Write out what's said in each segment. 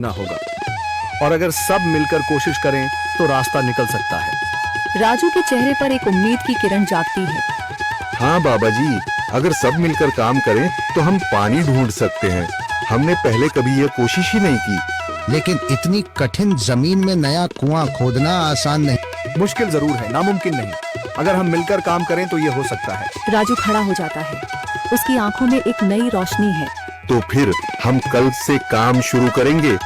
ना होगा, और अगर सब मिलकर कोशिश करें तो रास्ता निकल सकता है। राजू के चेहरे पर एक उम्मीद की किरण जागती है। हाँ बाबा जी, अगर सब मिलकर काम करें तो हम पानी ढूंढ सकते हैं। हमने पहले कभी यह कोशिश ही नहीं की। लेकिन इतनी कठिन जमीन में नया कुआं खोदना आसान नहीं। मुश्किल जरूर है, नामुमकिन नहीं। अगर हम मिलकर काम करें तो ये हो सकता है। राजू खड़ा हो जाता है। उसकी आंखों में एक नई रोशनी है। तो फिर हम कल से काम शुरू करेंगे।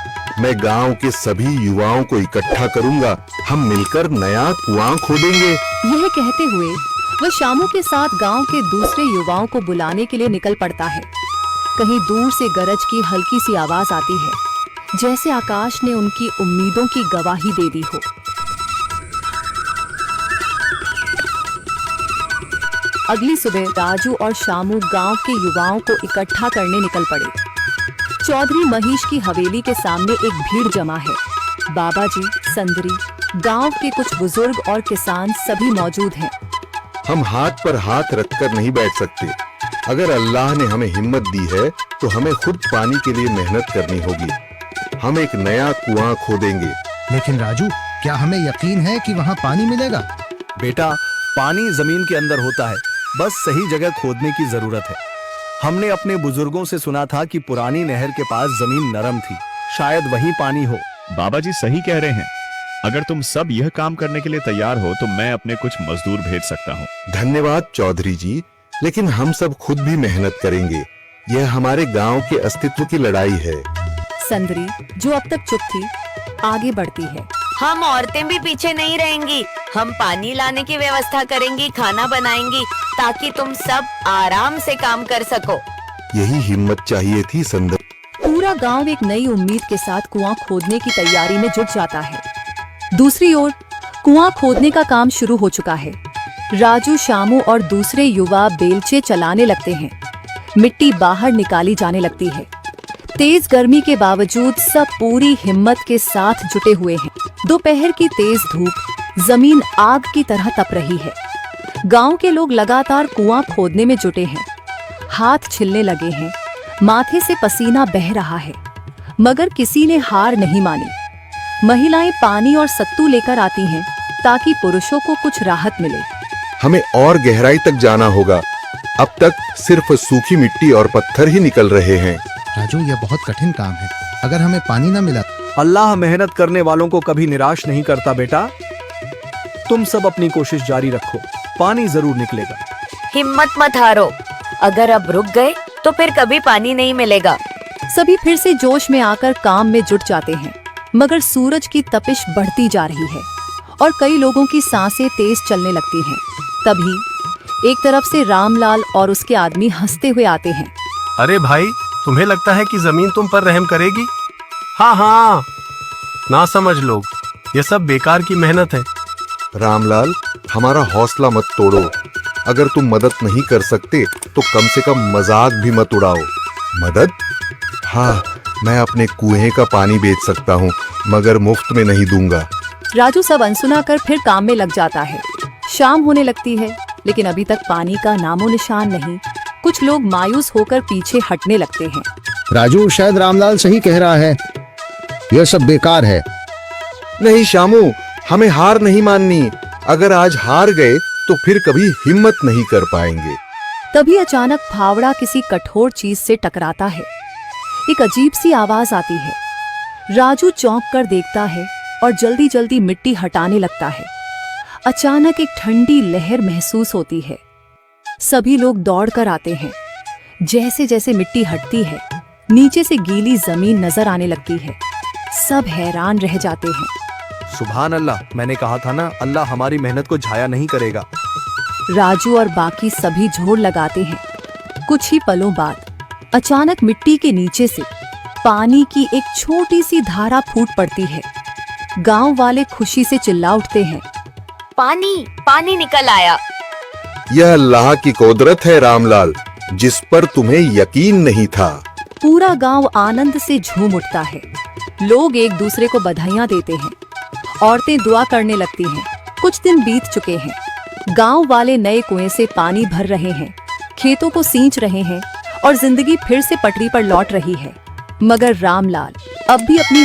मैं गांव के सभी युवाओं को इकट्ठा करूंगा। हम मिलकर नया कुआं खोदेंगे। यह कहते हुए वह शामू के साथ गांव के दूसरे युवाओं को बुलाने के लिए निकल पड़ता है। कहीं दूर से गरज की हल्की सी आवाज आती है, जैसे आकाश ने उनकी उम्मीदों की गवाही दे दी हो। अगली सुबह राजू और शामू गांव के युवाओं को इकट्ठा करने निकल पड़े। चौधरी महेश की हवेली के सामने एक भीड़ जमा है। बाबा जी, संदरी, गांव के कुछ बुजुर्ग और किसान सभी मौजूद हैं। हम हाथ पर हाथ रखकर नहीं बैठ सकते। अगर अल्लाह ने हमें हिम्मत दी है तो हमें खुद पानी के लिए मेहनत करनी होगी। हम एक नया कुआं खोदेंगे। लेकिन राजू, क्या हमें यकीन है कि वहाँ पानी मिलेगा? बेटा, पानी जमीन के अंदर होता है, बस सही जगह खोदने की जरूरत है। हमने अपने बुजुर्गों से सुना था कि पुरानी नहर के पास जमीन नरम थी, शायद वहीं पानी हो। बाबा जी सही कह रहे हैं। अगर तुम सब यह काम करने के लिए तैयार हो तो मैं अपने कुछ मजदूर भेज सकता हूँ। धन्यवाद चौधरी जी, लेकिन हम सब खुद भी मेहनत करेंगे। यह हमारे गांव के अस्तित्व की लड़ाई है। संदरी, जो अब तक चुप थी, आगे बढ़ती है। हम औरतें भी पीछे नहीं रहेंगी। हम पानी लाने की व्यवस्था करेंगी, खाना बनाएंगी, ताकि तुम सब आराम से काम कर सको। यही हिम्मत चाहिए थी संदर। पूरा गांव एक नई उम्मीद के साथ कुआं खोदने की तैयारी में जुट जाता है। दूसरी ओर कुआं खोदने का काम शुरू हो चुका है। राजू, शामू और दूसरे युवा बेलचे चलाने लगते हैं। मिट्टी बाहर निकाली जाने लगती है। तेज गर्मी के बावजूद सब पूरी हिम्मत के साथ जुटे हुए हैं। दोपहर की तेज धूप जमीन आग की तरह तप रही है। गांव के लोग लगातार कुआं खोदने में जुटे हैं। हाथ छिलने लगे हैं, माथे से पसीना बह रहा है, मगर किसी ने हार नहीं मानी। महिलाएं पानी और सत्तू लेकर आती हैं ताकि पुरुषों को कुछ राहत मिले। हमें और गहराई तक जाना होगा। अब तक सिर्फ सूखी मिट्टी और पत्थर ही निकल रहे हैं। राजू, यह बहुत कठिन काम है। अगर हमें पानी न मिला। अल्लाह मेहनत करने वालों को कभी निराश नहीं करता बेटा। तुम सब अपनी कोशिश जारी रखो, पानी जरूर निकलेगा। हिम्मत मत हारो। अगर अब रुक गए तो फिर कभी पानी नहीं मिलेगा। सभी फिर से जोश में आकर काम में जुट जाते हैं, मगर सूरज की तपिश बढ़ती जा रही है और कई लोगों की सांसें तेज चलने लगती हैं। तभी एक तरफ से रामलाल और उसके आदमी हंसते हुए आते हैं। अरे भाई, तुम्हें लगता है कि जमीन तुम पर रहम करेगी? हाँ हाँ, ना समझ लोग, ये सब बेकार की मेहनत है। रामलाल, हमारा हौसला मत तोड़ो। अगर तुम मदद नहीं कर सकते तो कम से कम मजाक भी मत उड़ाओ। मदद? हाँ, मैं अपने कुएं का पानी बेच सकता हूँ, मगर मुफ्त में नहीं दूंगा। राजू सब अनसुना कर फिर काम में लग जाता है। शाम होने लगती है, लेकिन अभी तक पानी का नामो निशान नहीं। कुछ लोग मायूस होकर पीछे हटने लगते हैं। राजू, शायद रामलाल सही कह रहा है। यह सब बेकार है। नहीं शामू, हमें हार नहीं माननी। अगर आज हार गए तो फिर कभी हिम्मत नहीं कर पाएंगे। तभी अचानक फावड़ा किसी कठोर चीज से टकराता है। एक अजीब सी आवाज आती है। राजू चौंक कर देखता है और जल्दी जल्दी मिट्टी हटाने लगता है। अचानक एक ठंडी लहर महसूस होती है। सभी लोग दौड़ कर आते हैं। जैसे जैसे मिट्टी हटती है, नीचे से गीली जमीन नजर आने लगती है। सब हैरान रह जाते हैं। सुभान अल्लाह, मैंने कहा था ना, अल्लाह हमारी मेहनत को जाया नहीं करेगा। राजू और बाकी सभी जोर लगाते हैं। कुछ ही पलों बाद अचानक मिट्टी के नीचे से पानी की एक छोटी सी धारा फूट पड़ती है। गांव वाले खुशी से चिल्ला उठते हैं। पानी पानी निकल आया। यह अल्लाह की कुदरत है रामलाल, जिस पर तुम्हें यकीन नहीं था। पूरा गांव आनंद से झूम उठता है। लोग एक दूसरे को बधाइयां देते हैं। औरतें दुआ करने लगती हैं। कुछ दिन बीत चुके हैं। गांव वाले नए कुएं से पानी भर रहे हैं, खेतों को सींच रहे हैं और जिंदगी फिर से पटरी पर लौट रही है। मगर रामलाल अब भी अपनी